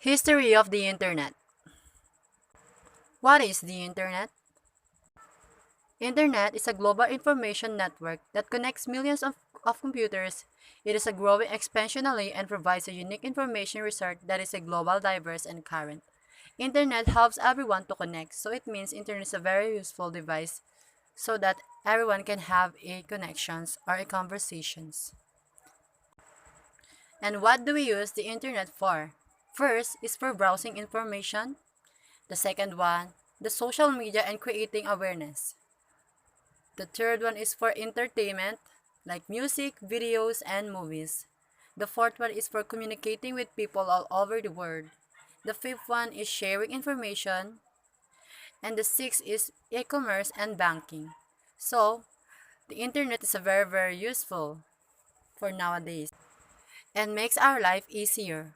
History of the Internet. What is the Internet? Internet is a global information network that connects millions of computers. It is a growing exponentially and provides a unique information resource that is a global, diverse, and current. Internet helps everyone to connect, so it means Internet is a very useful device so that everyone can have a connections or a conversations. And what do we use the Internet for? First is for browsing information. The second one, the social media and creating awareness. The third one is for entertainment, like music, videos, and movies. The fourth one is for communicating with people all over the world. The fifth one is sharing information. And the sixth is e-commerce and banking. So, the internet is a very useful for nowadays and makes our life easier.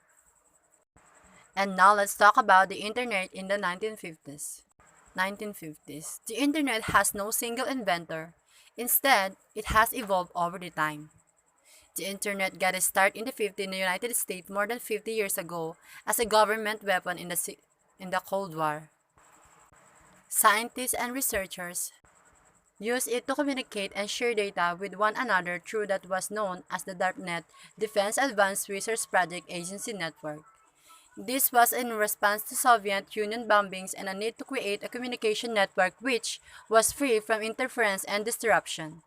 And now let's talk about the internet in the 1950s. 1950s. The internet has no single inventor. Instead, it has evolved over the time. The internet got a start in the 50s in the United States more than 50 years ago as a government weapon in the Cold War. Scientists and researchers used it to communicate and share data with one another through that was known as the DARPANET Defense Advanced Research Project Agency Network. This was in response to Soviet Union bombings and a need to create a communication network which was free from interference and disruption.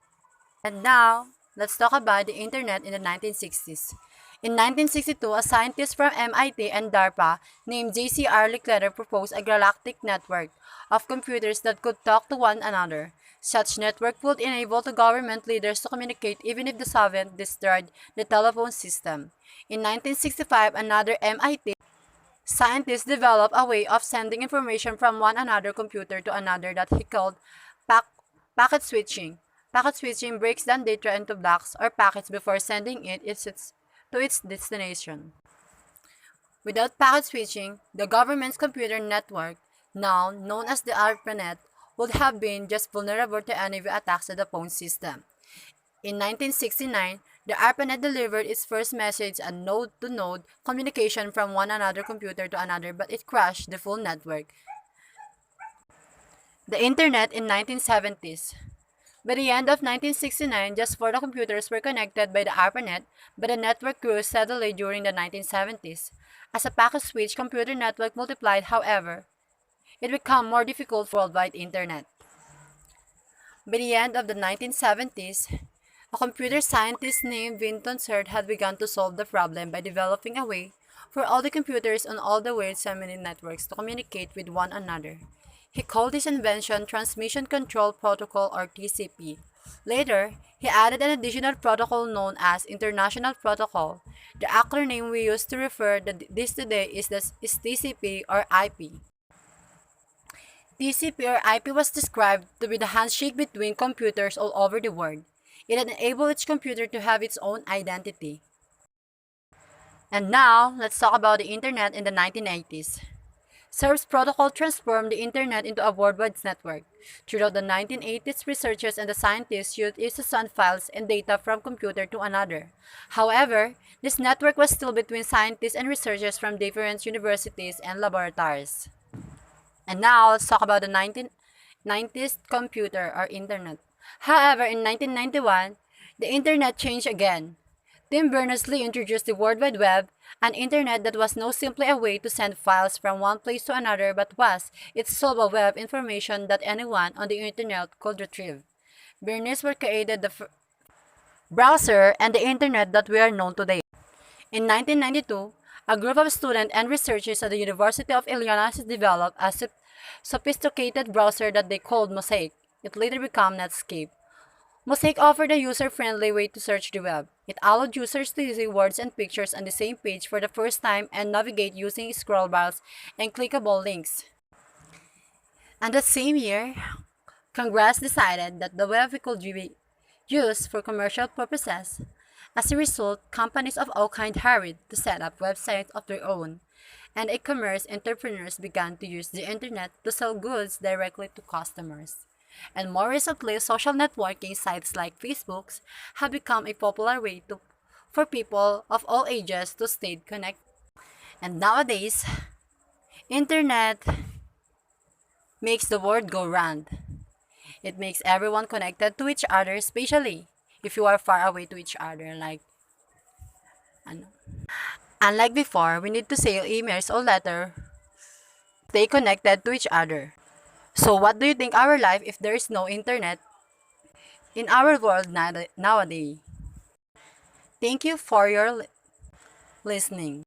And now, let's talk about the internet in the 1960s. In 1962, a scientist from MIT and DARPA named J.C.R. Licklider proposed a galactic network of computers that could talk to one another. Such network would enable the government leaders to communicate even if the Soviets destroyed the telephone system. In 1965, another MIT scientist developed a way of sending information from one another computer to another that he called pack packet switching. Packet switching breaks down data into blocks or packets before sending it to its destination. Without packet switching, the government's computer network, now known as the ARPANET, would have been just vulnerable to enemy attacks to the phone system. In 1969, the ARPANET delivered its first message and node-to-node communication from one another computer to another, but it crashed the full network. The Internet in 1970s. By the end of 1969, just 4 computers were connected by the ARPANET, but the network grew steadily during the 1970s. As a packet switch computer network multiplied, however, it became more difficult for worldwide Internet. By the end of the 1970s, a computer scientist named Vinton Cerf had begun to solve the problem by developing a way for all the computers on all the world's semi-networks to communicate with one another. He called this invention Transmission Control Protocol or TCP. Later, he added an additional protocol known as International Protocol. The acronym we use to refer to this today is TCP or IP. TCP or IP was described to be the handshake between computers all over the world. It enabled each computer to have its own identity. And now, let's talk about the Internet in the 1980s. Cerf's protocol transformed the Internet into a worldwide network. Throughout the 1980s, researchers and the scientists used it to send files and data from computer to another. However, this network was still between scientists and researchers from different universities and laboratories. And now, let's talk about the 1990s computer or Internet. However, in 1991, the Internet changed again. Tim Berners-Lee introduced the World Wide Web, an Internet that was not simply a way to send files from one place to another but was itself a web of information that anyone on the Internet could retrieve. Berners-Lee created the browser and the Internet that we are known today. In 1992, a group of students and researchers at the University of Illinois developed a sophisticated browser that they called Mosaic. It later became Netscape. Mosaic offered a user-friendly way to search the web. It allowed users to see words and pictures on the same page for the first time and navigate using scroll bars and clickable links. And that same year, Congress decided that the web could be used for commercial purposes. As a result, companies of all kinds hurried to set up websites of their own, and e-commerce entrepreneurs began to use the Internet to sell goods directly to customers. And more recently, social networking sites like Facebook have become a popular way for people of all ages to stay connected. And nowadays, internet makes the world go round. It makes everyone connected to each other, especially if you are far away to each other. Ano. Unlike before, we need to send emails or letter, stay connected to each other. So what do you think our life if there is no internet in our world nowadays? Thank you for your listening.